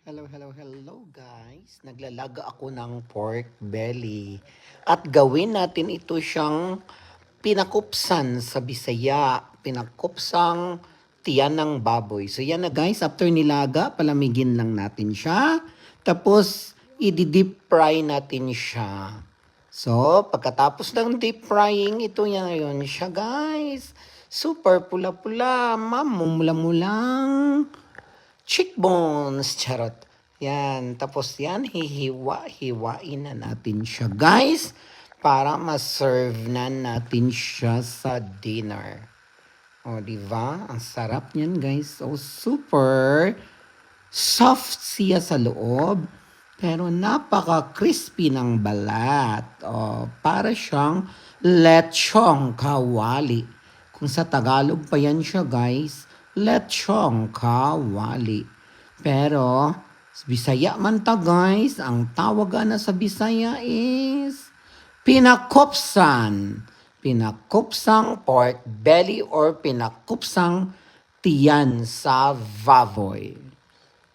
Hello guys. Naglalaga ako ng pork belly. At gawin natin ito siyang pinakupsan sa Bisaya. Pinakupsang tiyan ng baboy. So yan na guys, after nilaga, palamigin lang natin siya. Tapos, i-deep fry natin siya. So, pagkatapos ng deep frying, ito yan yun siya guys. Super pula-pula, mamumula-mulang cheekbones, charot. Yan, tapos yan, hihiwa-hiwain na natin siya, guys, para ma-serve na natin siya sa dinner. O, diba? Ang sarap niyan, guys. So, super soft siya sa loob, pero napaka-crispy ng balat. O, para siyang lechong kawali. Kung sa Tagalog pa yan siya, guys, lechong kawali. Pero, Bisaya man ta, guys, ang tawagan na sa Bisaya is pinakupsan. Pinakupsang pork belly or pinakupsang tiyan sa baboy.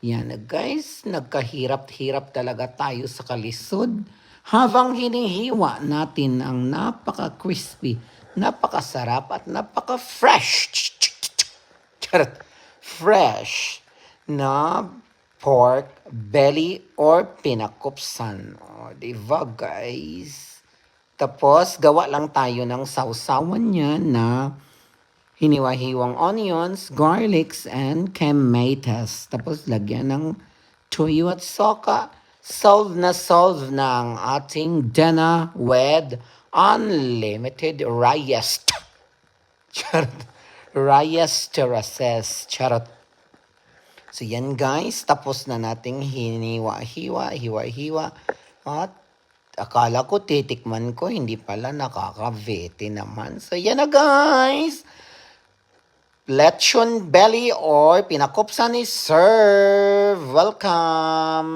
Yan na guys, nagkahirap-hirap talaga tayo sa kalisod habang hinihiwa natin ang napaka-crispy, napakasarap at napaka-fresh. Fresh na pork belly or pinakupsan. O, diba guys? Tapos, gawa lang tayo ng sausawan niya na hiniwa-hiwang onions, garlics, and tomatoes. Tapos, lagyan ng tuyo at soka. Solve na ang ating dinner with unlimited rice. Charot. Rice terraces. Charot. So yan guys, tapos na nating hiwa-hiwa. At akala ko titikman ko, hindi pala nakakavete naman. So yan na guys. Lechon belly or pinakupsan is served. Welcome.